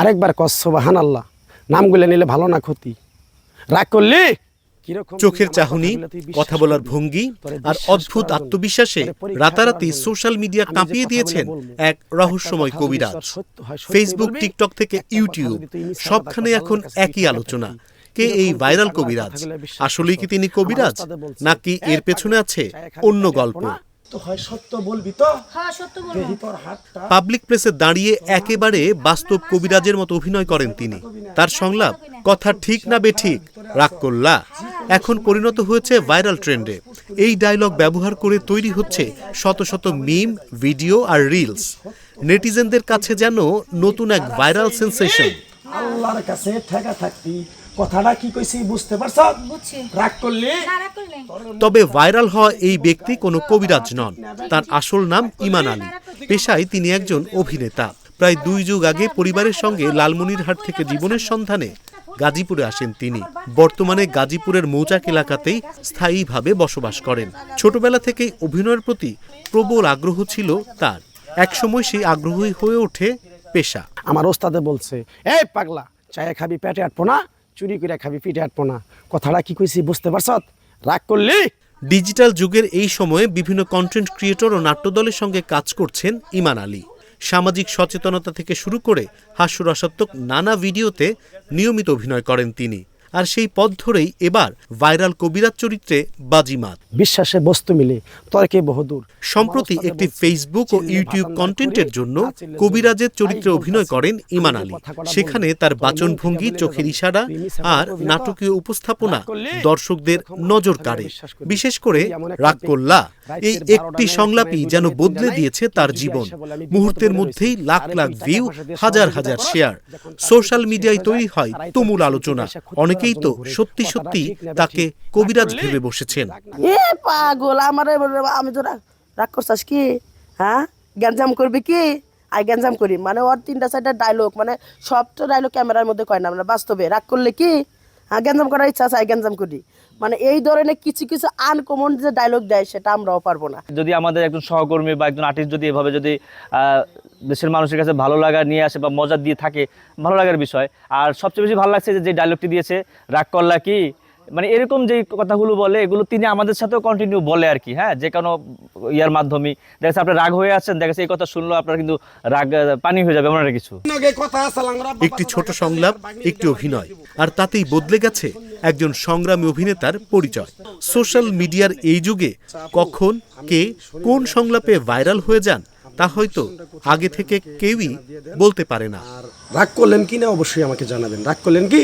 আরেকবার কস সুবহানাল্লাহ। নামগুলো নিলে ভালো না ক্ষতি? রাগ করলি? চোখের চাহনি, কথা বলার ভঙ্গি আর অদ্ভুত আত্মবিশ্বাসে রাতারাতি সোশ্যাল মিডিয়া কাঁপিয়ে দিয়েছেন এক রহস্যময় কবিরাজ। ফেসবুক, টিকটক থেকে ইউটিউব সবখানে এখন একই আলোচনা। কে এই ভাইরাল কবিরাজ? আসলেই কি তিনি কবিরাজ, নাকি এর পেছনে আছে অন্য গল্প? পাবলিক প্লেসে দাঁড়িয়ে একেবারে বাস্তব কবিরাজের মতো অভিনয় করেন তিনি। তার সংলাপ, কথা ঠিক না বেঠিক, রাগ করলা, এখন পরিণত হয়েছে ভাইরাল ট্রেন্ডে। এই ডায়লগ ব্যবহার করে তৈরি হচ্ছে শত শত মিম, ভিডিও আর রিলস। নেটিজেনদের কাছে যেন নতুন এক ভাইরাল সেন্সেশন। আল্লাহর কাছে ঠেকা থাকতি, কথাটা কি কইছি বুঝতে পারছো? রাগ করলি? তবে ভাইরাল হওয়া এই ব্যক্তি কোনো কবিরাজ নন। তার আসল নাম ইমান আলী। পেশায় তিনি একজন অভিনেতা। প্রায় 2 যুগ আগে পরিবারের সঙ্গে লালমনিরহাট থেকে জীবনের সন্ধানে গাজীপুরে আসেন তিনি। বর্তমানে গাজীপুরের মৌচাক এলাকাতেই স্থায়ীভাবে বসবাস করেন। ছোটবেলা থেকেই অভিনয়ের প্রতি প্রবল আগ্রহ ছিল তার। একসময় সেই আগ্রহী হয়ে ওঠে পেশা। আমার ওস্তাদে বলছে, এই পাগলা, চায়ে খাবি পেটে আটপো না, চুরি করে খাবি পিঠে আটপো না, কথাটা কি কইছি বুঝতে পারছ? রাগ করলি? ডিজিটাল যুগের এই সময়ে বিভিন্ন কন্টেন্ট ক্রিয়েটর ও নাট্যদলের সঙ্গে কাজ করছেন ইমান আলী। সামাজিক সচেতনতা থেকে শুরু করে হাস্যরসাত্মক নানা ভিডিওতে নিয়মিত অভিনয় করেন তিনি। আর সেই পথ ধরেই এবার ভাইরাল কবিরাজ চরিত্রে বাজিমাত। বিশ্বাসে বস্তু মিলে তর্কে বহুদূর। সম্প্রতি একটি ফেসবুক ও ইউটিউব কন্টেন্টের জন্য কবিরাজের চরিত্রে অভিনয় করেন ইমান আলী। সেখানে তার বাচনভঙ্গি, চোখের ইশারা আর নাটকীয় উপস্থাপনা দর্শকদের নজর কাড়ে। বিশেষ করে রাগ করলা, এই একটি সংলাপই যেন বদলে দিয়েছে তার জীবন। মুহূর্তের মধ্যেই লাখ লাখ ভিউ, হাজার হাজার শেয়ার। সোশ্যাল মিডিয়ায় তৈরি হয় তুমুল আলোচনা। অনেকেই তো সত্যি সত্যি তাকে কবিরাজ ভেবে বসেছেন। পাগল, আমি তো রাগ করছাস কি? হ্যাঁ, গ্যাঞ্জাম করবি কি? আই গ্যাঞ্জাম করি মানে ওর 3টা 4টা ডায়লগ, মানে সব তো ডায়লগ ক্যামেরার মধ্যে কয় না, মানে বাস্তবে রাগ করলে কি? হ্যাঁ, গ্যাঞ্জাম করার ইচ্ছা আছে, আই গ্যাঞ্জাম করি। মানে এই ধরনের কিছু কিছু আনকমন যে ডায়লগ দেয় সেটা আমরাও পারবো না। যদি আমাদের একজন সহকর্মী বা একজন আর্টিস্ট যদি এভাবে যদি দেশের মানুষের কাছে ভালো লাগা নিয়ে আসে বা মজা দিয়ে থাকে, ভালো লাগার বিষয়। আর সবচেয়ে বেশি ভালো লাগছে যে ডায়লগটি দিয়েছে, রাগ করলা কি, মানে এরকম যে কথাগুলো বলে এগুলো তিনি আমাদের সাথেও কন্টিনিউ বলে আর কি। হ্যাঁ, যে কোনো ইয়ার মাধ্যমে দেখা যাচ্ছে আপনি রাগ হয়ে আছেন, দেখা যাচ্ছে এই কথা শুনলো আপনার কিন্তু রাগ পানি হয়ে যাবে এমন একটা কিছু। একটি ছোট সংলাপ, একটি অভিনয়, আর তাতেই বদলে গেছে একজন সংগ্রামী অভিনেতার পরিচয়। সোশ্যাল মিডিয়ার এই যুগে কখন কে কোন সংলাপে ভাইরাল হয়ে যান তা হয়তো আগে থেকে কেউই বলতে পারে না। রাগ করলেন কি না অবশ্যই আমাকে জানাবেন। রাগ করলেন কি?